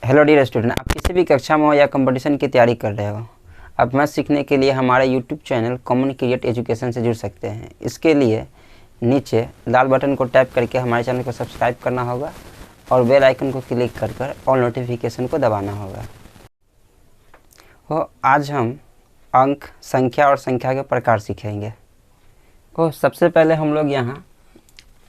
Hello dear student, आप किसी भी कक्षा में हो या कंपटीशन की तैयारी कर रहे हो, आप मैथ सीखने के लिए हमारे YouTube channel common create education से जुड़ सकते हैं। इसके लिए नीचे लाल बटन को टैप करके हमारे चैनल को सब्सक्राइब करना होगा और बेल आइकन को क्लिक कर ऑल नोटिफिकेशन को दबाना होगा। आज हम अंक, संख्या और संख्या के प्रकार सीखेंगे। सबसे पहले हम लोग यहाँ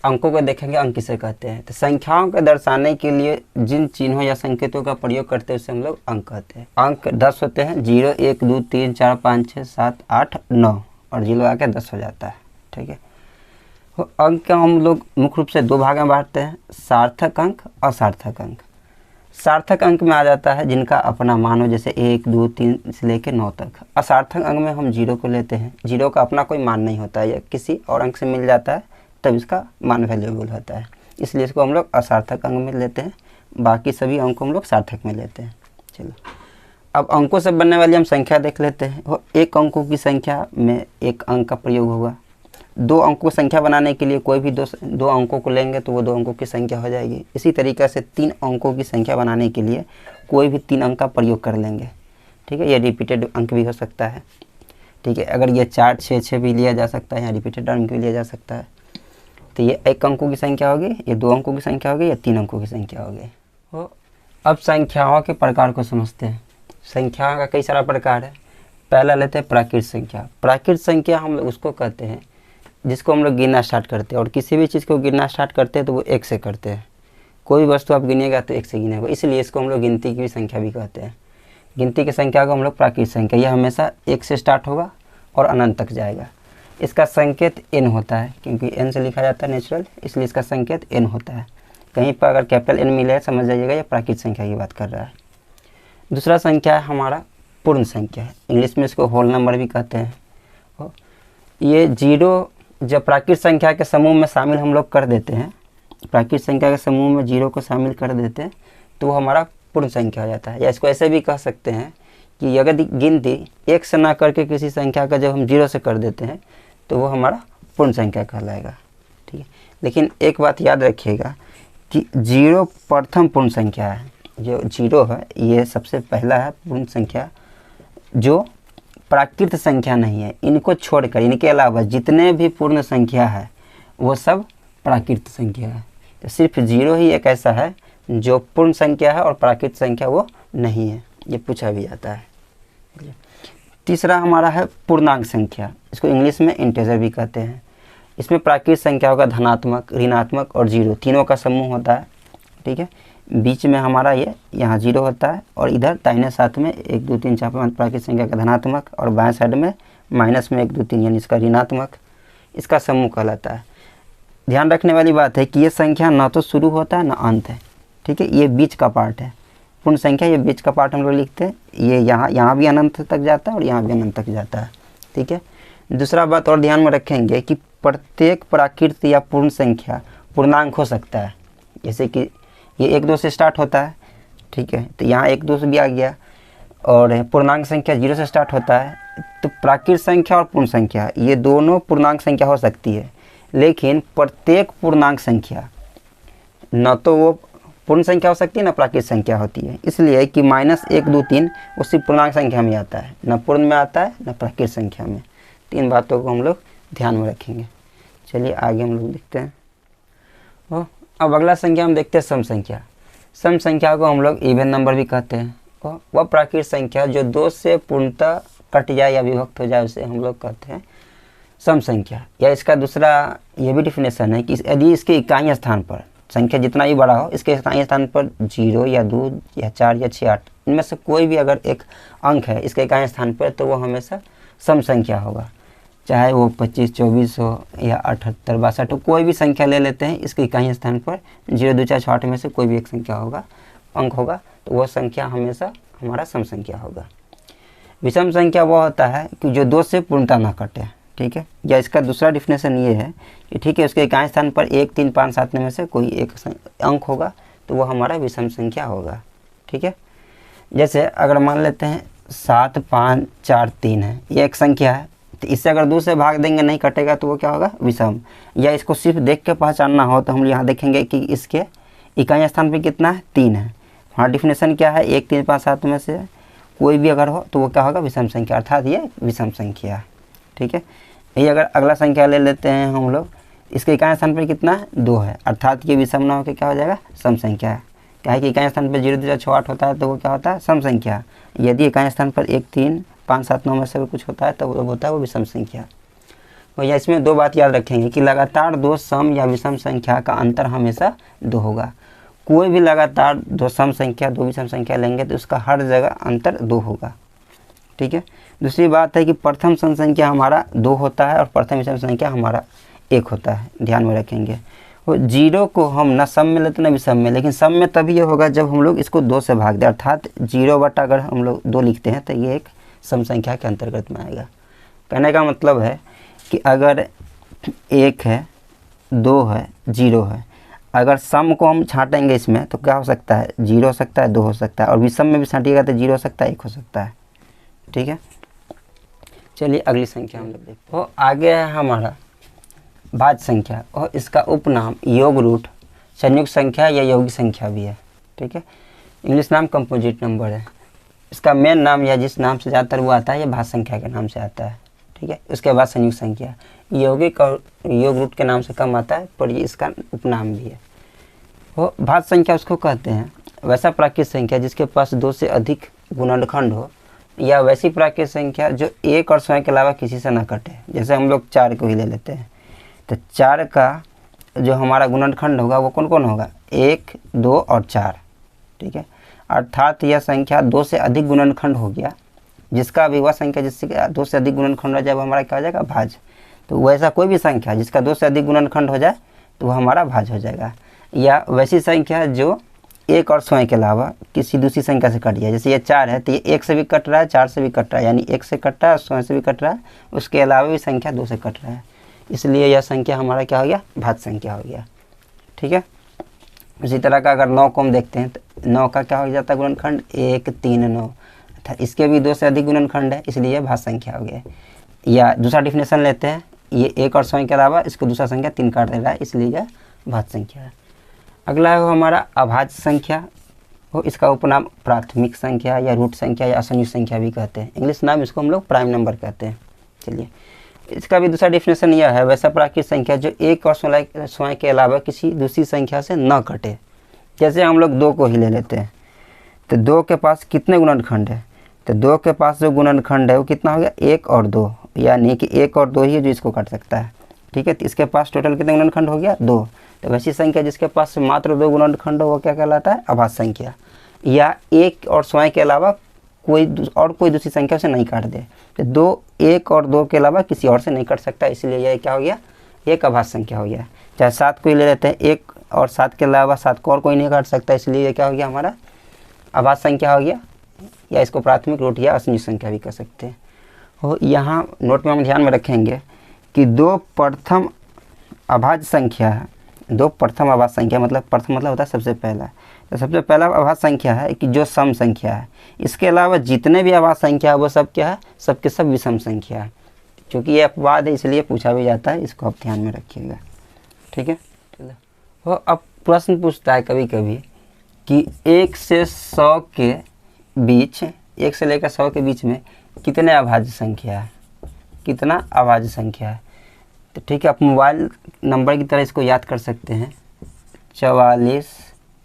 अंकों को देखेंगे, अंक किसे कहते हैं। तो संख्याओं को दर्शाने के लिए जिन चिन्हों या संकेतों का प्रयोग करते हैं उसे हम लोग अंक कहते हैं। अंक 10 होते हैं, 0 1 2 3 4 5 6 7 8 9 और 0 आके 10 हो जाता है। ठीक है, तो अंक का हम लोग मुख्य रूप से दो भाग में बांटते हैं, सार्थक अंक और असार्थक अंक। सार्थक अंक में आ जाता है जिनका अपना मान हो, जैसे 1 2 3 से लेकर 9 तक। असार्थक अंक में हम 0 को लेते हैं, 0 का अपना कोई मान नहीं होता है, यह किसी और अंक से मिल जाता है तब इसका मान वैल्यूएबल होता है, इसलिए इसको हम लोग असार्थक अंक में लेते हैं। बाकी सभी अंकों हम लोग सार्थक में लेते हैं। चलो, अब अंकों से बनने वाली हम संख्या देख लेते हैं। वो एक अंकों की संख्या में एक अंक का प्रयोग होगा। दो अंकों की संख्या बनाने के लिए कोई भी दो अंकों को लेंगे तो वो दो अंकों की संख्या हो जाएगी। इसी तरीक़े से 3 अंकों की संख्या बनाने के लिए कोई भी 3 अंक का प्रयोग कर लेंगे। ठीक है, ये रिपीटेड अंक भी हो सकता है। ठीक है, अगर ये 4 6 6 भी लिया जा सकता है या रिपीटेड अंक भी लिया जा सकता है। तो ये एक अंकों की संख्या होगी, ये 2 अंकों की संख्या होगी, या 3 अंकों की संख्या होगी। अब संख्याओं के प्रकार को समझते हैं। संख्याओं का कई सारा प्रकार है। पहला लेते हैं प्राकृत संख्या। प्राकृत संख्या हम लोग उसको कहते हैं जिसको हम लोग गिनना स्टार्ट करते हैं, और किसी भी चीज़ को गिनना स्टार्ट करते हैं तो वो 1 से करते हैं। कोई भी वस्तु आप गिनिएगा तो 1 से गिनेगा, इसलिए इसको हम लोग गिनती की भी संख्या भी कहते हैं। गिनती की संख्या को हम लोग प्राकृत संख्या, यह हमेशा 1 से स्टार्ट होगा और अनंत तक जाएगा। इसका संकेत n होता है, क्योंकि n से लिखा जाता है नेचुरल, इसलिए इसका संकेत n होता है। कहीं पर अगर कैपिटल N मिले समझ जाइएगा ये प्राकृत संख्या की बात कर रहा है। दूसरा संख्या है हमारा पूर्ण संख्या, इंग्लिश में इसको होल नंबर भी कहते हैं। ये 0 जब प्राकृत संख्या के समूह में शामिल हम लोग कर देते हैं, प्राकृत संख्या के समूह में 0 को शामिल कर देते हैं तो वो हमारा पूर्ण संख्या हो जाता है। या इसको ऐसे भी कह सकते हैं कि अगर गिनती 1 से ना करके किसी संख्या का जब हम 0 से कर देते हैं तो वो हमारा पूर्ण संख्या कहलाएगा। ठीक है, लेकिन एक बात याद रखिएगा कि 0 प्रथम पूर्ण संख्या है। जो 0 है ये सबसे पहला है पूर्ण संख्या, जो प्राकृत संख्या नहीं है। इनको छोड़कर, इनके अलावा जितने भी पूर्ण संख्या है वो सब प्राकृत संख्या है। तो सिर्फ 0 ही एक ऐसा है जो पूर्ण संख्या है और प्राकृत संख्या वो नहीं है, ये पूछा भी जाता है। तीसरा हमारा है पूर्णांक संख्या, इसको इंग्लिश में इंटीजर भी कहते हैं। इसमें प्राकृत संख्याओं का धनात्मक, ऋणात्मक और 0 तीनों का समूह होता है। ठीक है, बीच में हमारा ये यहाँ 0 होता है और इधर दाहिने साथ में 1 2 3 4 5 प्राकृत संख्या का धनात्मक और बाएं साइड में माइनस में 1 2 3 यानी इसका ऋणात्मक, इसका समूह कहलाता है। ध्यान रखने वाली बात है कि ये संख्या ना तो शुरू होता है ना अंत है। ठीक है, ये बीच का पार्ट है। पूर्ण संख्या ये बीच का पार्ट हम लोग लिखते हैं, ये यहाँ भी अनंत तक जाता है और यहाँ भी अनंत तक जाता है। ठीक है, दूसरा बात और ध्यान में रखेंगे कि प्रत्येक प्राकृत या पूर्ण संख्या पूर्णांक हो सकता है। जैसे कि ये 1 2 से स्टार्ट होता है, ठीक है, तो यहाँ 1 2 से भी आ गया, और पूर्णांक संख्या 0 से स्टार्ट होता है। तो प्राकृत संख्या और पूर्ण संख्या ये दोनों पूर्णांक संख्या हो सकती है, लेकिन प्रत्येक पूर्णांक संख्या न तो वो पूर्ण संख्या हो सकती है ना प्राकृत संख्या होती है। इसलिए कि -1 2 3 उसी पूर्णांक संख्या में आता है, न पूर्ण में आता है न प्राकृत संख्या में। 3 बातों को हम लोग ध्यान में रखेंगे। चलिए आगे हम लोग देखते हैं। अब अगला संख्या हम देखते हैं सम संख्या। सम संख्या को हम लोग इवन नंबर भी कहते हैं। वह प्राकृत संख्या जो 2 से पूर्णतः कट जाए या विभक्त हो जाए उसे हम लोग कहते हैं सम संख्या। या इसका दूसरा ये भी डिफिनेशन है कि यदि इसके इकाई स्थान पर संख्या जितना भी बड़ा हो, इसके इकाई स्थान पर 0 या 2 या 4 या 6 8 इनमें से कोई भी अगर एक अंक है इसके इकाई स्थान पर तो वो हमेशा सम संख्या होगा। चाहे वो 25 24 हो या 78 62 हो, कोई भी संख्या ले लेते हैं, इसके इकाई स्थान पर 0 2 4 6 8 में से कोई भी एक संख्या होगा, अंक होगा, तो वह संख्या हमेशा हमारा सम संख्या होगा। विषम संख्या वो होता है कि जो 2 से पूर्णतः ना कटे। ठीक है, या इसका दूसरा डिफिनेशन ये है कि ठीक है उसके इकाई स्थान पर 1 3 5 7 में से कोई एक अंक होगा तो वो हमारा विषम संख्या होगा। ठीक है, जैसे अगर मान लेते हैं 7 5 4 3 है, ये एक संख्या है, तो इससे अगर 2 से भाग देंगे नहीं कटेगा तो वो क्या होगा, विषम। या इसको सिर्फ देख के पहचानना हो तो हम यहाँ देखेंगे कि इसके इकाई स्थान पे कितना है, 3 है, हमारा डिफिनेशन क्या है, 1 3 5 7 में से कोई भी अगर हो तो वो क्या होगा, विषम संख्या, अर्थात ये विषम संख्या है। ठीक है, यही अगर अगला संख्या ले लेते हैं हम लोग, इसके इकाई स्थान पर कितना है, 2 है, अर्थात ये विषम ना होकर क्या हो जाएगा, सम संख्या है। क्या है कि इकाई स्थान पर 0 2 4 6 8 होता है तो वो क्या होता है, सम संख्या। यदि इकाई स्थान पर 1 3 5 7 9 में से कुछ होता है तो वो होता है वो विषम संख्या। तो या इसमें 2 बात याद रखेंगे कि लगातार 2 सम या विषम संख्या का अंतर हमेशा 2 होगा। कोई भी लगातार 2 सम संख्या 2 विषम संख्या लेंगे तो उसका हर जगह अंतर 2 होगा। ठीक है, दूसरी बात है कि प्रथम सम संख्या हमारा 2 होता है और प्रथम विषम संख्या हमारा 1 होता है, ध्यान में रखेंगे। और 0 को हम ना सम में लेते ना विषम में, लेकिन सम में तभी ये होगा जब हम लोग इसको 2 से भाग दें, अर्थात 0 बटा अगर हम लोग 2 लिखते हैं तो ये एक सम संख्या के अंतर्गत में आएगा। कहने का मतलब है कि अगर 1 है 2 है 0 है, अगर सम को हम छाटेंगे इसमें तो क्या हो सकता है, 0 हो सकता है 2 हो सकता है, और विषम में भी छाटिएगा तो 0 हो सकता है 1 हो सकता है। ठीक है, चलिए अगली संख्या हम लोग देखते हैं। तो आगे है हमारा भाज्य संख्या, और इसका उपनाम योग रूट, संयुक्त संख्या या यौगिक संख्या भी है। ठीक है, इंग्लिश नाम कंपोजिट नंबर है। इसका मेन नाम या जिस नाम से ज़्यादातर वो आता है ये भाज्य संख्या के नाम से आता है। ठीक है, उसके बाद संयुक्त संख्या, यौगिक और योग रूट के नाम से कम आता है पर ये इसका उपनाम भी है। वो भाज्य संख्या उसको कहते हैं वैसा प्राकृतिक संख्या जिसके पास 2 से अधिक गुणनखंड हो, या वैसी प्राकृतिक संख्या जो 1 और स्वयं के अलावा किसी से ना कटे। जैसे हम लोग 4 को ही ले लेते हैं तो 4 का जो हमारा गुणनखंड होगा वो कौन कौन होगा, 1 2 और 4। ठीक है, अर्थात यह संख्या 2 से अधिक गुणनखंड हो गया, जिसका भी वह संख्या जिससे 2 से अधिक गुणनखंड हो जाए वो हमारा क्या हो जाएगा, भाज्य। तो वैसा कोई भी संख्या जिसका 2 से अधिक गुणनखंड हो जाए तो वह हमारा भाज्य हो जाएगा। या वैसी संख्या जो 1 और स्वयं के अलावा किसी दूसरी संख्या से कट जाए, जैसे ये 4 है तो ये 1 से भी कट रहा है 4 से भी कट रहा है, यानी 1 से कट रहा है और स्वयं से भी कट रहा है, उसके अलावा भी संख्या 2 से कट रहा है, इसलिए यह संख्या हमारा क्या हो गया, भाज्य संख्या हो गया। ठीक है, उसी तरह का अगर 9 को हम देखते हैं तो 9 का क्या हो जाता है गुणनखंड, 1 3 9, अर्थात इसके भी 2 से अधिक गुणनखंड है, इसलिए यह भाज्य संख्या हो गया। या दूसरा डिफिनेशन लेते हैं, ये 1 और स्वयं के अलावा इसको दूसरा संख्या 3 काट दे रहा है, इसलिए यह भाज्य संख्या है। अगला है वो हमारा अभाज्य संख्या, हो इसका उपनाम प्राथमिक संख्या या रूट संख्या या असंयुक्त संख्या भी कहते हैं, इंग्लिश नाम इसको हम लोग प्राइम नंबर कहते हैं। चलिए इसका भी दूसरा डिफिनेशन यह है वैसा प्राकृतिक संख्या जो 1 और स्वयं के अलावा किसी दूसरी संख्या से न कटे। जैसे हम लोग 2 को ही ले लेते हैं तो 2 के पास कितने गुणनखंड है, तो 2 के पास जो गुणनखंड है वो कितना हो गया, 1 और 2, यानी कि 1 और 2 ही है जो इसको काट सकता है। ठीक है, तो इसके पास टोटल कितने गुणनखंड हो गया, 2। तो वैसी संख्या जिसके पास मात्र 2 गुणनखंड हो वो क्या कहलाता है, अभाज्य संख्या। या 1 और स्वयं के अलावा कोई दूसरी संख्या से नहीं काट दे, तो 2 1 और 2 के अलावा किसी और से नहीं कट सकता, इसलिए यह क्या हो गया, एक अभाज्य संख्या हो गया। चाहे 7 को ही ले लेते हैं, 1 और 7 के अलावा 7 को और कोई नहीं काट सकता, इसलिए यह क्या हो गया, हमारा अभाज्य संख्या हो गया। या इसको प्राथमिक रूट या असंयुक्त संख्या भी कह सकते हैं। और यहाँ नोट में हम ध्यान में रखेंगे कि 2 प्रथम अभाज्य संख्या है, 2 प्रथम अभाज्य संख्या मतलब प्रथम मतलब होता है सबसे पहला, तो सबसे पहला अभाज्य संख्या है कि जो सम संख्या है। इसके अलावा जितने भी अभाज्य संख्या है वो सब क्या है, सबके सब विषम संख्या है। क्योंकि ये अपवाद है इसलिए पूछा भी जाता है, इसको आप ध्यान में रखिएगा। ठीक है, वो अब प्रश्न पूछता है कभी कभी कि 1 से 100 के बीच, 1 से लेकर 100 के बीच में कितने अभाज्य संख्या है, कितना अभाज्य संख्या है। तो ठीक है, आप मोबाइल नंबर की तरह इसको याद कर सकते हैं, 44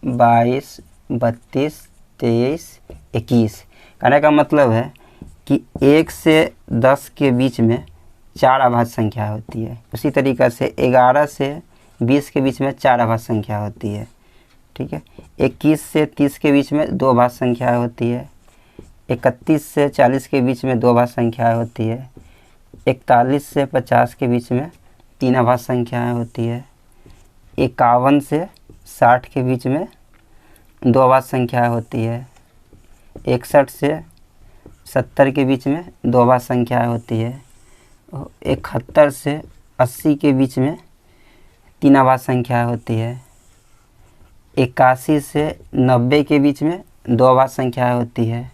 22 32 23 21। कहने का मतलब है कि 1 से 10 के बीच में 4 अभाज्य संख्या होती है। उसी तरीक़ा से 11 से 20 के बीच में 4 अभाज्य संख्या होती है। ठीक है, 21 से 30 के बीच में 2 अभाज्य संख्या होती है। 31 से 40 के बीच में 2 अभाज्य संख्या होती है। 41 से 50 के बीच में 3 अभाज्य संख्याएँ होती है। 51 से 60 के बीच में 2 अभाज्य संख्याएँ होती है। 61 से 70 के बीच में 2 अभाज्य संख्याएँ होती है। 71 से 80 के बीच में 3 अभाज्य संख्याएँ होती है। 81 से 90 के बीच में 2 अभाज्य संख्याएँ होती है।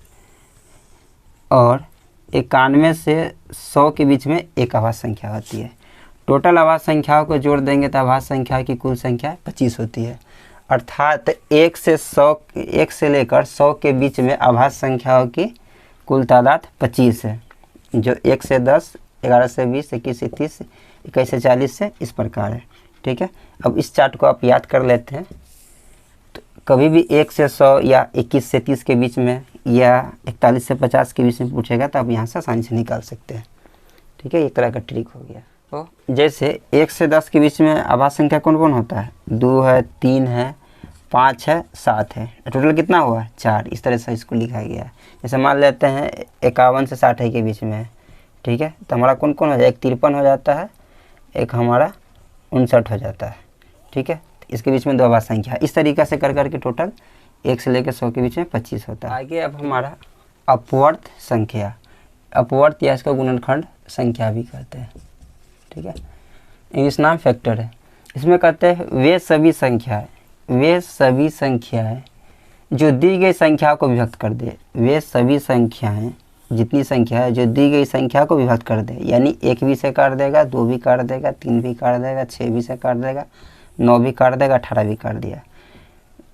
और 91 से 100 के बीच में 1 अभाज्य संख्या होती है। टोटल अभाज्य संख्याओं को जोड़ देंगे तो अभाज्य संख्या की कुल संख्या 25 होती है। अर्थात 1 से लेकर 100 के बीच में अभाज्य संख्याओं की कुल तादाद 25 है, जो 1 से 10, 11 से 20, 21 से 30, 21 से 40 से इस प्रकार है। ठीक है, अब इस चार्ट को आप याद कर लेते हैं तो कभी भी 1 से 100 या 21 से 30 के बीच में या 41 से 50 के बीच में पूछेगा तो आप यहाँ से आसानी से निकाल सकते हैं। ठीक है, एक तरह का ट्रिक हो गया। तो जैसे 1 से 10 के बीच में अभाज्य संख्या कौन कौन होता है? 2 है, 3 है, 5 है, 7 है। टोटल कितना हुआ? 4। इस तरह से इसको लिखा गया है। जैसे मान लेते हैं 51 से 60 के बीच में है। ठीक है, तो हमारा कौन कौन हो जाए? एक 53 हो जाता है, एक हमारा 59 हो जाता है। ठीक है, तो इसके बीच में 2 अभाज्य संख्या। इस तरीक़े से कर करके टोटल 1 से लेकर 100 के बीच में 25 होता है। आगे अब हमारा अपवर्त संख्या, अपवर्त या इसको गुणनखंड संख्या भी कहते हैं। ठीक है, इंग्लिश नाम फैक्टर है। इसमें कहते हैं वे सभी संख्याएं जो दी गई संख्या को विभक्त कर दे। वे सभी संख्याएं, जितनी संख्या है जो दी गई संख्या को विभक्त कर दे, यानी 1 भी से काट देगा, 2 भी काट देगा, 3 भी काट देगा, 6 भी से काट देगा, 9 भी काट देगा, 18 भी काट दिया।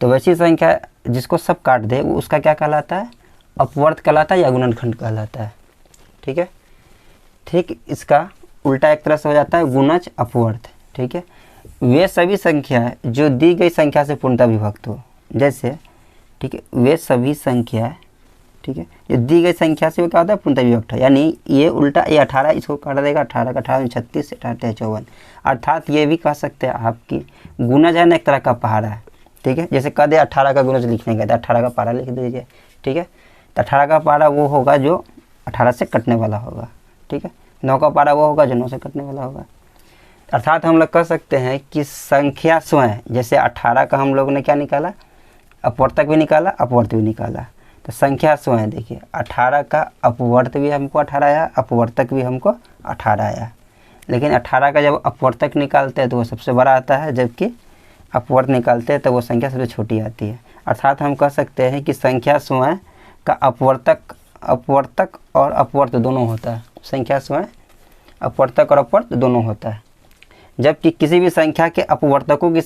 तो वैसी संख्या जिसको सब काट दे वो उसका क्या कहलाता है? अपवर्त कहलाता है या गुणनखंड कहलाता है। ठीक है, ठीक इसका उल्टा एक तरह से हो जाता है गुणज अपवर्त। ठीक है, वे सभी संख्याएं जो दी गई संख्या से पूर्णतः विभक्त हो। जैसे ठीक है, वे सभी संख्याएं, ठीक है, जो दी गई संख्या से वो क्या होता है? पूर्णतः विभक्त है। यानी ये उल्टा, ये 18 इसको काट देगा, 18 का 18 में 36, 18 54। अर्थात ये भी कह सकते हैं आपकी गुणज है ना, एक तरह का पहाड़ा है। ठीक है, जैसे कह दे 18 का गुणज लिखने का, 18 का पहाड़ा लिख दीजिए। ठीक है, तो 18 का पहाड़ा वो होगा जो 18 से कटने वाला होगा। ठीक है, 9 का पहाड़ा वो होगा जो 9 से कटने वाला होगा। अर्थात हम लोग कह सकते हैं कि संख्या स्वयं, जैसे 18 का हम लोग ने क्या निकाला? अपवर्तक भी निकाला, अपवर्त भी निकाला। तो संख्या स्वयं देखिए 18 का अपवर्त भी हमको 18 आया, अपवर्तक भी हमको 18 आया। लेकिन 18 का जब अपवर्तक निकालते हैं तो वो सबसे बड़ा आता है, जबकि अपवर्त निकालते हैं तो वो संख्या सबसे छोटी आती है। अर्थात हम कह सकते हैं कि संख्या स्वयं का अपवर्तक और अपवर्त दोनों होता है। संख्या स्वयं अपवर्तक और अपवर्त दोनों होता है, जबकि किसी भी संख्या के अपवर्तकों की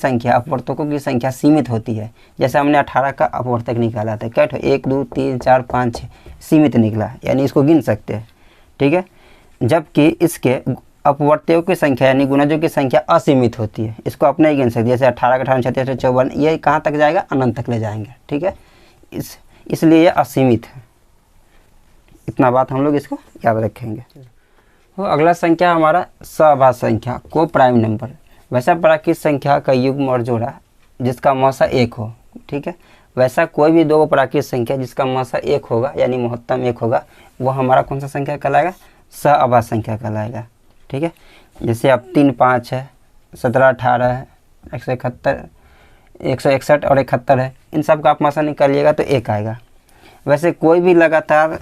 संख्या सीमित होती है। जैसे हमने 18 का अपवर्तक निकाला था, क्या 1 2 3 4 5 6 सीमित निकला, यानी इसको गिन सकते हैं। ठीक है, जबकि इसके अपवर्तकों की संख्या यानी गुणजों की संख्या असीमित होती है, इसको अपने ही गिन सकते। जैसे 18 का 18 36 54, ये कहाँ तक जाएगा? अनंत तक ले जाएंगे। ठीक है, इसलिए ये असीमित है। इतना बात हम लोग इसको याद रखेंगे। तो अगला संख्या हमारा सभाज्य संख्या को प्राइम नंबर, वैसा प्राकृत संख्या का युग्म और जोड़ा जिसका मौसा 1 हो। ठीक है, वैसा कोई भी 2 प्राकृत संख्या जिसका मौसा 1 होगा यानी महत्तम 1 होगा, वो हमारा कौन सा संख्या कहलाएगा? सभाज्य संख्या कहलाएगा। ठीक है, जैसे अब 3 5 है, 17 18 है, 171 161 और 71 है। इन सब का आप मौसा निकालिएगा तो 1 आएगा। वैसे कोई भी लगातार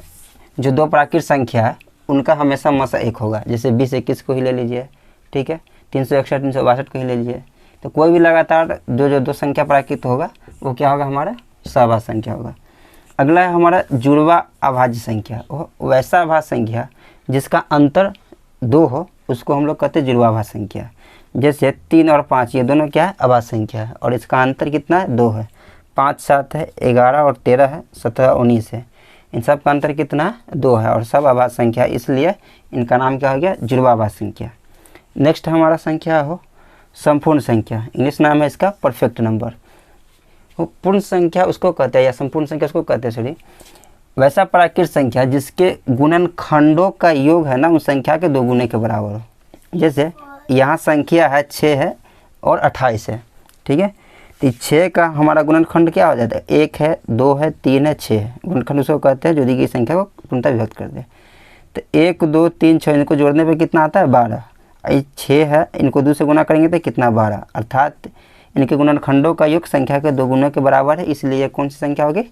जो 2 प्राकृत संख्या है उनका हमेशा मौसा 1 होगा। जैसे 20 21 को ही ले लीजिए। ठीक है, 361 362 को ही ले लीजिए। तो कोई भी लगातार जो 2 संख्या प्राकृत होगा वो क्या होगा? हमारा सभाज्य संख्या होगा। अगला है हमारा जुड़वा अभाज्य संख्या। वैसा अभाज्य संख्या जिसका अंतर 2 हो उसको हम लोग कहते हैं जुड़वा अभाज्य संख्या। जैसे 3 और 5 ये दोनों क्या है? अभाज्य संख्या है और इसका अंतर कितना है? 2 है। 5 7 है, 11 और 13 है, 17 19 है। इन सब का अंतर कितना है? 2 है और सब अभाज्य संख्या, इसलिए इनका नाम क्या हो गया? जुड़वा अभाज्य संख्या। नेक्स्ट हमारा संख्या हो संपूर्ण संख्या, इंग्लिश नाम है इसका परफेक्ट नंबर। पूर्ण संख्या उसको कहते हैं या संपूर्ण संख्या उसको कहते हैं सॉरी, वैसा प्राकृत संख्या जिसके गुणनखंडों का योग है ना उस संख्या के 2 गुने के बराबर हो। जैसे यहाँ संख्या है 6 है और 28 है। ठीक है, तो 6 का हमारा गुणनखंड क्या हो जाता है? 1 है, 2 है, 3 है, 6 है। गुणनखंड उसको कहते हैं जो दी गई संख्या को पूर्णतः विभक्त कर दे। तो 1 2 3 6 इनको जोड़ने पे कितना आता है? 12। ये 6 है, इनको 2 से गुना करेंगे तो कितना? 12। अर्थात इनके गुणनखंडों का योग संख्या के 2 गुणों के बराबर है, इसलिए कौन सी संख्या होगी?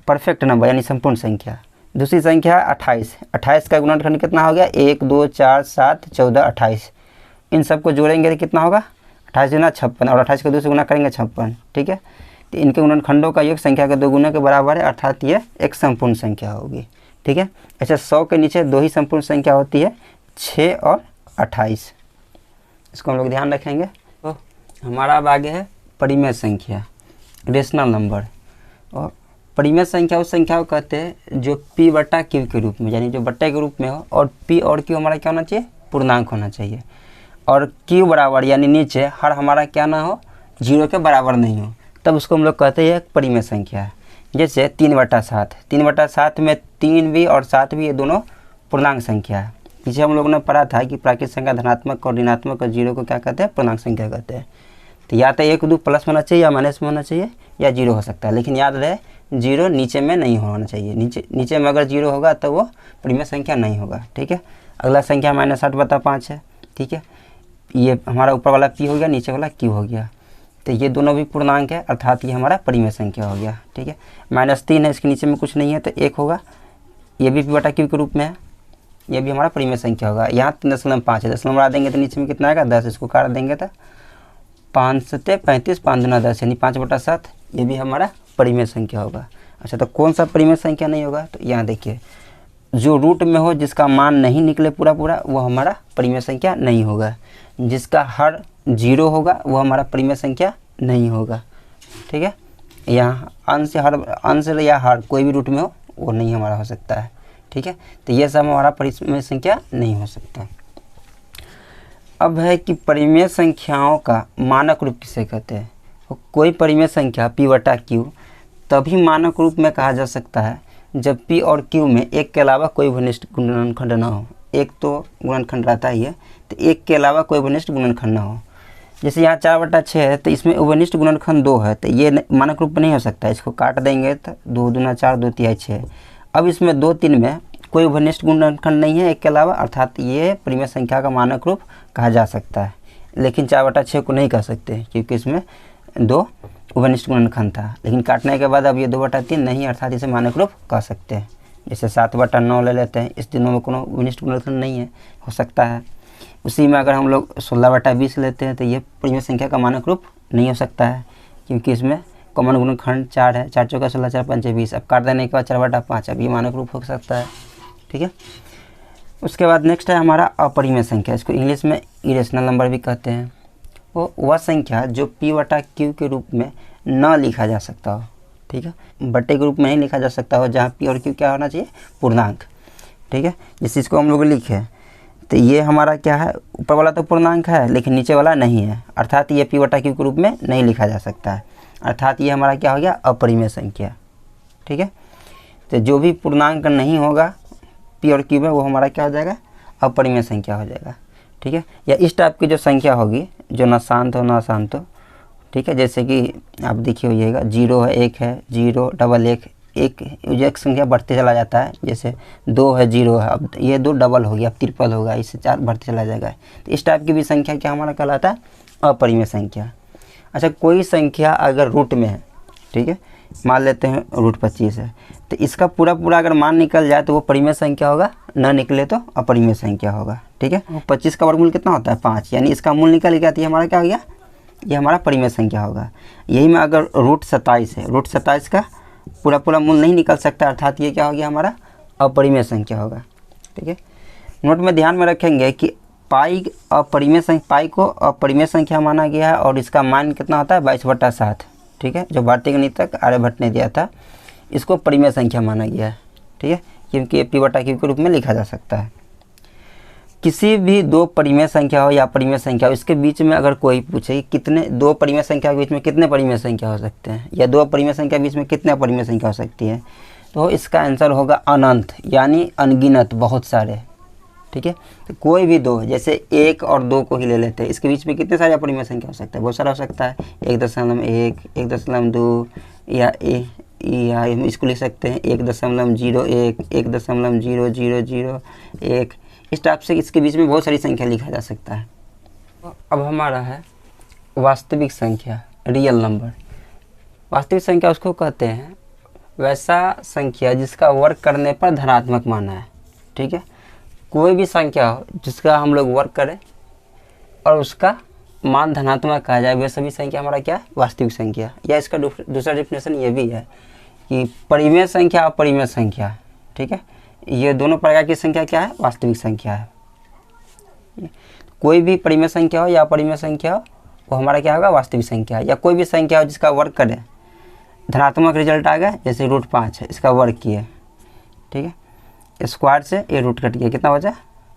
परफेक्ट नंबर यानी संपूर्ण संख्या। दूसरी संख्या 28। 28 का गुणनखंड कितना हो गया? 1 2 4 7 14 28। इन सबको जोड़ेंगे तो कितना होगा? 28 गुना 56 और 28 को 2 से गुना करेंगे 56। ठीक है, तो इनके गुणनखंडों का योग संख्या के 2 गुणों के बराबर है, अर्थात ये एक संपूर्ण संख्या होगी। ठीक है, ऐसे 100 के नीचे 2 ही संपूर्ण संख्या होती है, 6 और 28। इसको हम लोग ध्यान रखेंगे। तो हमारा अब आगे है परिमेय संख्या, रेशनल नंबर। और परिमेय संख्या उस संख्या को कहते हैं जो p बटा q के रूप में, यानी जो बट्टे के रूप में हो, और p और q हमारा क्या होना चाहिए, पूर्णांक होना चाहिए। और q बराबर यानी नीचे हर हमारा क्या ना हो, 0 के बराबर नहीं हो, तब उसको हम लोग कहते हैं एक परिमेय संख्या है। जैसे 3/7, 3/7 में 3 भी और 7 भी ये दोनों पूर्णांक संख्या है। पीछे हम लोगों ने पढ़ा था कि प्राकृतिक संख्या धनात्मक और ऋणात्मक और 0 को क्या कहते हैं, पूर्णांक संख्या कहते हैं। तो या तो 1 2 प्लस होना चाहिए या माइनस में होना चाहिए या 0 हो सकता है, लेकिन याद रहे 0 नीचे में नहीं होना चाहिए। नीचे में अगर 0 होगा तो वो परिमेय संख्या नहीं होगा। ठीक है, अगला संख्या -8/5 है। ठीक है, ये हमारा ऊपर वाला p हो गया, नीचे वाला q हो गया। तो ये दोनों भी पूर्णांक है, अर्थात ये हमारा परिमेय संख्या हो गया। ठीक है, -3 है, इसके नीचे में कुछ नहीं है तो 1 होगा, ये भी p बटा q के रूप में है, ये भी हमारा परिमेय संख्या होगा। यहाँ 3.5 है, 10 बढ़ा देंगे तो नीचे में कितना आएगा, 10, इसको काट देंगे तो 5 7 35, 5 दूना 10 यानी 5/7, ये भी हमारा परिमेय संख्या होगा। अच्छा, तो कौन सा परिमेय संख्या नहीं होगा, तो यहाँ देखिए जो रूट में हो, जिसका मान नहीं निकले पूरा वो हमारा परिमेय संख्या नहीं होगा। जिसका हर 0 होगा वो हमारा परिमेय संख्या नहीं होगा। ठीक है, यहाँ अंश या हर कोई भी रूट में हो वो नहीं हमारा हो सकता है। ठीक है, तो ये सब हमारा परिमेय संख्या नहीं हो सकता। अब है कि परिमेय संख्याओं का मानक रूप किसे कहते हैं। तो कोई परिमेय संख्या p बटा q तभी मानक रूप में कहा जा सकता है जब p और q में एक के अलावा कोई घनिष्ठ गुणनखंड ना हो। एक तो गुणनखंड रहता ही है, तो एक के अलावा कोई घनिष्ठ गुणनखंड ना हो। जैसे यहाँ 4/6 है, तो इसमें घनिष्ठ गुणनखंड 2 है, तो ये मानक रूप में नहीं हो सकता। इसको काट देंगे तो 2 दूना 4, 2 तिहाई 6। अब इसमें 2 3 में कोई घनिष्ठ गुणनखंड नहीं है एक के अलावा, अर्थात ये परिमेय संख्या का मानक रूप कहा जा सकता है। लेकिन 4/6 को नहीं कह सकते क्योंकि इसमें 2 घनिष्ठ गुणनखंड था, लेकिन काटने के बाद अब ये 2/3 नहीं, अर्थात इसे मानक रूप कह सकते हैं। जैसे 7/9 ले लेते हैं, इस दिनों में कोनो घनिष्ठ गुणनखंड नहीं है, हो सकता है। उसी में अगर हम लोग 16/20 लेते हैं तो ये परिमेय संख्या का मानक रूप नहीं हो सकता है क्योंकि इसमें कॉमन गुणनखंड 4 है, 4 चौका 16, 4 पंचे 20। अब काट देने के बाद 4/5, अब ये मानक रूप हो सकता है। ठीक है, उसके बाद नेक्स्ट है हमारा अपरिमेय संख्या, इसको इंग्लिश में इरेशनल नंबर भी कहते हैं। वो वह संख्या जो p बटा q के रूप में न लिखा जा सकता हो। ठीक है, बट्टे के रूप में नहीं लिखा जा सकता हो, जहाँ p और q क्या होना चाहिए, पूर्णांक। ठीक है, जिस चीज़ को हम लोग लिखे तो ये हमारा क्या है, ऊपर वाला तो पूर्णांक है लेकिन नीचे वाला नहीं है, अर्थात ये p बटा q के रूप में नहीं लिखा जा सकता है, अर्थात ये हमारा क्या हो गया, अपरिमेय संख्या। ठीक है, तो जो भी पूर्णांक नहीं होगा p और q में वो हमारा क्या हो जाएगा, अपरिमेय संख्या हो जाएगा। ठीक है, या इस टाइप की जो संख्या होगी जो ना शांत हो ना अशांत हो। ठीक है, जैसे कि आप देखिए होइएगा 0 है, 1 है, 0 डबल 1, एक संख्या बढ़ते चला जाता है। जैसे 2 है, 0 है, अब ये 2 डबल हो गया, अब ट्रिपल होगा, इससे 4 बढ़ते चला जाएगा। तो इस टाइप की भी संख्या क्या हमारा कहलाता है, अपरिमेय संख्या। अच्छा, कोई संख्या अगर रूट में है, ठीक है, मान लेते हैं रूट 25 है, तो इसका पूरा अगर मान निकल जाए तो वो परिमेय संख्या होगा, ना निकले तो अपरिमेय संख्या होगा। ठीक है, 25 का वर्गमूल कितना होता है, 5, यानी इसका मूल निकल गया तो ये हमारा क्या हो गया, ये हमारा परिमेय संख्या होगा। यही में अगर रूट 27 है, रूट 27 का पूरा मूल नहीं निकल सकता, अर्थात ये क्या हो गया, हमारा अपरिमेय संख्या होगा। ठीक है, नोट में ध्यान में रखेंगे कि पाई को अपरिमेय संख्या माना गया है और इसका मान कितना होता है, 22/7। ठीक है, जो भारतीय गणितज्ञ आर्यभट्ट ने दिया था, इसको परिमेय संख्या माना गया है। ठीक है, क्योंकि p बटा q के रूप में लिखा जा सकता है। किसी भी 2 परिमेय संख्या हो या परिमेय संख्या हो, इसके बीच में अगर कोई पूछे कि कितने 2 परिमेय संख्या के बीच में कितने परिमेय संख्या हो सकते हैं, या 2 परिमेय संख्या के बीच में कितने परिमेय संख्या हो सकती है, तो इसका आंसर होगा अनंत, यानी अनगिनत, बहुत सारे। ठीक है, तो कोई भी 2, जैसे 1 और 2 को ही ले लेते हैं, इसके बीच में कितने सारे अपरिमेय संख्या हो सकता है, बहुत सारा हो सकता है। 1.1, 1.2 या इसको लिख सकते हैं 1.01, 1.0001। इस टाइप से इसके बीच में बहुत सारी संख्या लिखा जा सकता है। अब हमारा है वास्तविक संख्या, रियल नंबर। वास्तविक संख्या उसको कहते हैं वैसा संख्या जिसका वर्ग करने पर धनात्मक मान है। ठीक है, कोई भी संख्या हो जिसका हम लोग वर्ग करें और उसका मान धनात्मक कहा जाए, वह सभी संख्या हमारा क्या है, वास्तविक संख्या। या इसका दूसरा डेफिनेशन ये भी है कि परिमेय संख्या और अपरिमेय संख्या, ठीक है, ये दोनों प्रकार की संख्या क्या है, वास्तविक संख्या है। कोई भी परिमेय संख्या हो या अपरिमेय संख्या हो, वो हमारा क्या होगा, वास्तविक संख्या। या कोई भी संख्या हो जिसका वर्ग करें, धनात्मक रिजल्ट आ गया, जैसे √5 है, इसका वर्ग किए, ठीक है, स्क्वायर से ये रूट कट गया, कितना बचा,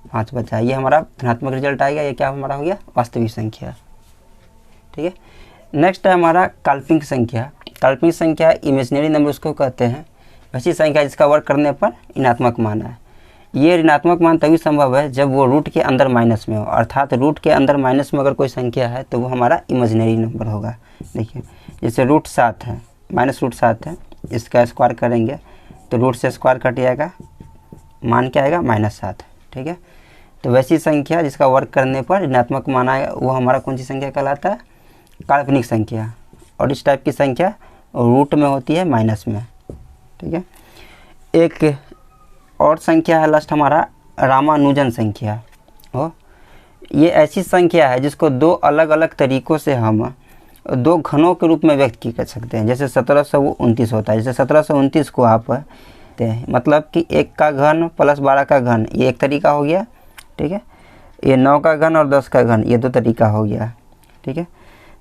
5 बचा, ये हमारा धनात्मक रिजल्ट आ गया, ये क्या हमारा हो गया, वास्तविक संख्या। ठीक है, नेक्स्ट है हमारा काल्पनिक संख्या। काल्पनिक संख्या इमेजिनरी नंबर उसको कहते हैं, वैसी संख्या जिसका वर्ग करने पर ऋणात्मक मान है। ये ऋणात्मक मान तभी संभव है जब वो रूट के अंदर माइनस में हो, अर्थात रूट के अंदर माइनस में अगर कोई संख्या है तो वो हमारा इमेजिनरी नंबर होगा। देखिए जैसे √7 है, -√7 है, इसका स्क्वायर करेंगे तो रूट से स्क्वायर कट जाएगा, मान क्या आएगा, -7। ठीक है, तो वैसी संख्या जिसका वर्ग करने पर ऋणात्मक मान आएगा वो हमारा कौन सी संख्या कहलाता है, काल्पनिक संख्या। और इस टाइप की संख्या रूट में होती है, माइनस में। ठीक है, एक और संख्या है लास्ट हमारा रामानुजन संख्या। हो, ये ऐसी संख्या है जिसको दो अलग अलग तरीक़ों से हम दो घनों के रूप में व्यक्त कर सकते हैं। जैसे 1729 होता है, जैसे 1729 को आप मतलब कि 1 का घन प्लस 12 का घन, ये एक तरीका हो गया। ठीक है, ये 9 का घन और 10 का घन, ये 2 तरीका हो गया। ठीक है,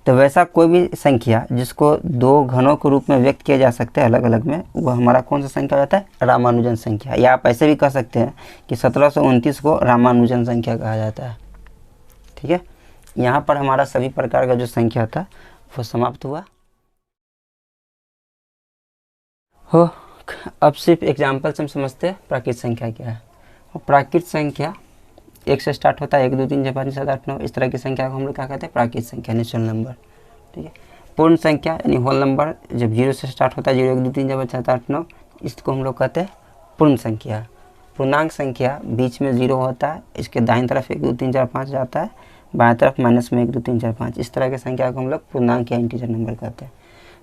तो वैसा कोई भी संख्या जिसको दो घनों के रूप में व्यक्त किया जा सकता है अलग अलग में, वो हमारा कौन सा संख्या होता है, रामानुजन संख्या। या आप ऐसे भी कह सकते हैं कि 1729 को रामानुजन संख्या कहा जाता है। ठीक है, यहाँ पर हमारा सभी प्रकार का जो संख्या था वो समाप्त हुआ। हो, अब सिर्फ एग्जाम्पल से हम समझते हैं प्राकृत संख्या क्या है। और प्राकृत संख्या 1 से स्टार्ट होता है, 1 2 3 4 5 6 7 8 9, इस तरह की संख्या को हम लोग क्या कहते हैं, प्राकृत संख्या, नेचुरल नंबर। ठीक है, पूर्ण संख्या यानी होल नंबर जब 0 से स्टार्ट होता है, 0 1 2 3 4 5 6 7 8 9, इसको हम लोग कहते हैं पूर्ण संख्या। पूर्णांक संख्या बीच में 0 होता है, इसके दाईं तरफ 1 2 3 4 5 जाता है, बाएं तरफ माइनस में 1 2 3 4 5, इस तरह की संख्या को हम लोग पूर्णांक या इंटीजर नंबर कहते हैं।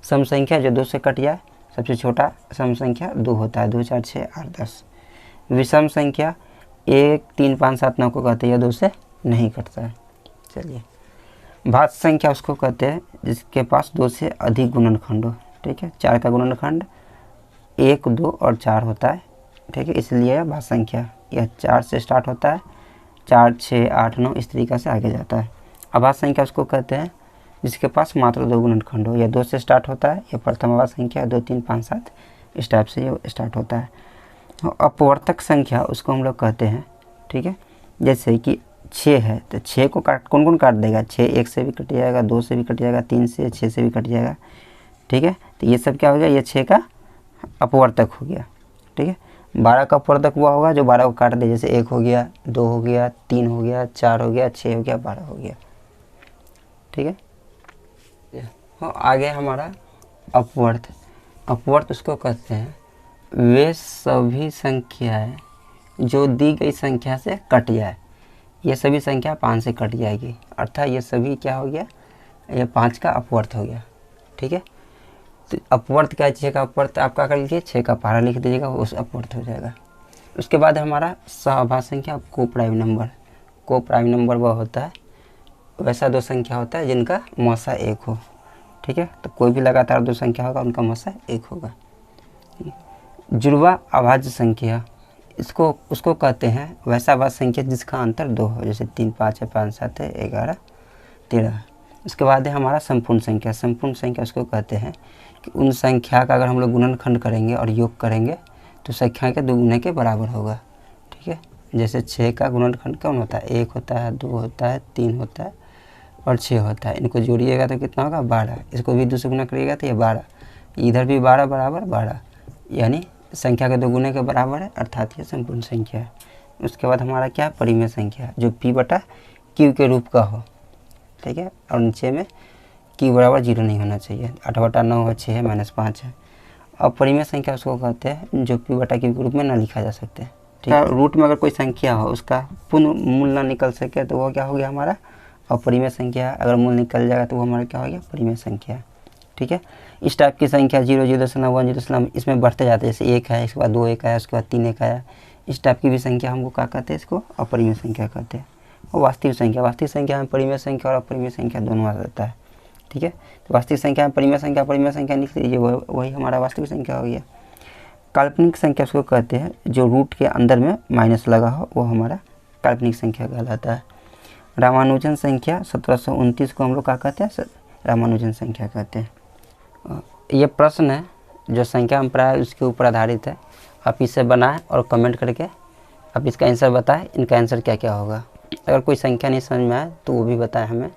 सम संख्या जो 2 से कट जाए, सबसे छोटा सम संख्या 2 होता है, 2 4 6 8 10। विषम संख्या 1 3 5 7 9 को कहते हैं, यह 2 से नहीं कटता है। चलिए, भाज्य संख्या उसको कहते हैं जिसके पास 2 से अधिक गुणनखंड हो। ठीक है, 4 का गुणनखंड 1 2 और 4 होता है। ठीक है, इसलिए यह भाज्य संख्या, यह 4 से स्टार्ट होता है, 4 6 8 9 इस तरीक़ा से आगे जाता है। अभाज्य संख्या उसको कहते हैं जिसके पास मात्र 2 गुणनखंड हो, यह 2 से स्टार्ट होता है, यह प्रथम अभाज्य संख्या 2 3 5 7 इस टाइप से ये स्टार्ट होता है। अपवर्तक संख्या उसको हम लोग कहते हैं। ठीक है, जैसे कि 6 है तो 6 को कौन कौन काट देगा, 6 1 से भी कट जाएगा, 2 से भी कट जाएगा, 3 से 6 से भी कट जाएगा। ठीक है, तो ये सब क्या हो गया, ये 6 का अपवर्तक हो गया। ठीक है, 12 का अपवर्तक हुआ होगा जो 12 को काट दे, जैसे 1 हो गया, 2 हो गया, 3 हो गया, 4 हो गया, 6 हो गया, 12 हो गया। ठीक है, आगे हमारा अपवर्त। अपवर्त उसको कहते हैं वे सभी संख्याएं जो दी गई संख्या से कट जाए। ये सभी संख्या 5 से कट जाएगी, अर्थात ये सभी क्या हो गया, ये 5 का अपवर्त हो गया। ठीक है, तो अपवर्त क्या है, 6 का अपवर्त आप क्या कर लीजिए, 6 का पारा लिख दीजिएगा, उस अपवर्त हो जाएगा। उसके बाद हमारा सहभाज्य संख्या, को प्राइम नंबर। को प्राइम नंबर वह होता है, वैसा 2 संख्या होता है जिनका मौसा 1 हो। ठीक है, तो कोई भी लगातार 2 संख्या होगा उनका मौसा 1 होगा। जुड़वा अभाज्य संख्या उसको कहते हैं वैसा अभाज्य संख्या जिसका अंतर 2 हो, जैसे 3 5 है, 5 7 है, 11 13। उसके बाद है हमारा संपूर्ण संख्या। संपूर्ण संख्या उसको कहते हैं कि उन संख्या का अगर हम लोग गुणनखंड करेंगे और योग करेंगे तो संख्या के दुगुने के बराबर होगा। ठीक है, जैसे 6 का गुणनखंड कौन होता है, 1 होता है, 2 होता है, 3 होता है और 6 होता है। इनको जोड़िएगा तो कितना होगा, 12। इसको भी 2 से गुना करिएगा तो ये 12, इधर भी 12 बराबर 12, यानी संख्या के दोगुने के बराबर है, अर्थात ये संपूर्ण संख्या है। उसके बाद हमारा क्या, परिमेय संख्या, जो P बटा Q के रूप का हो। ठीक है, और नीचे में Q बराबर 0 नहीं होना चाहिए। 8 बटा 9 है, 6 है, -5 है। अब परिमेय संख्या उसको कहते हैं जो P बटा Q के रूप में ना लिखा जा सकते। ठीक है, रूट में अगर कोई संख्या हो उसका पूर्ण मूल ना निकल सके तो वो क्या हो गया हमारा अपरिमेय संख्या। अगर मूल निकल जाएगा तो वो हमारा क्या हो गया, परिमेय संख्या। ठीक है, इस टाइप की संख्या 0 0.1 0, इसमें बढ़ते जाते हैं, जैसे 1 है, इसके बाद 2 1 आया, उसके बाद 3 1 आया। इस टाइप की भी संख्या हमको क्या कहते हैं, इसको अपरिमेय संख्या कहते हैं। और वास्तविक संख्या में परिमेय संख्या और अपरिमेय संख्या दोनों आ जाता है। ठीक है, तो वास्तविक संख्या में परिमेय संख्या लिख लीजिए, वही हमारा वास्तविक संख्या हो गया। काल्पनिक संख्या उसको कहते हैं जो रूट के अंदर में माइनस लगा हो, वो हमारा काल्पनिक संख्या कहलाता है। रामानुजन संख्या 1729 को हम लोग क्या कहते हैं? रामानुजन संख्या कहते हैं। ये प्रश्न है जो संख्या में प्राय उसके ऊपर आधारित है। आप इसे बनाएं और कमेंट करके आप इसका आंसर बताएं, इनका आंसर क्या क्या होगा। अगर कोई संख्या नहीं समझ में आए तो वो भी बताएं हमें।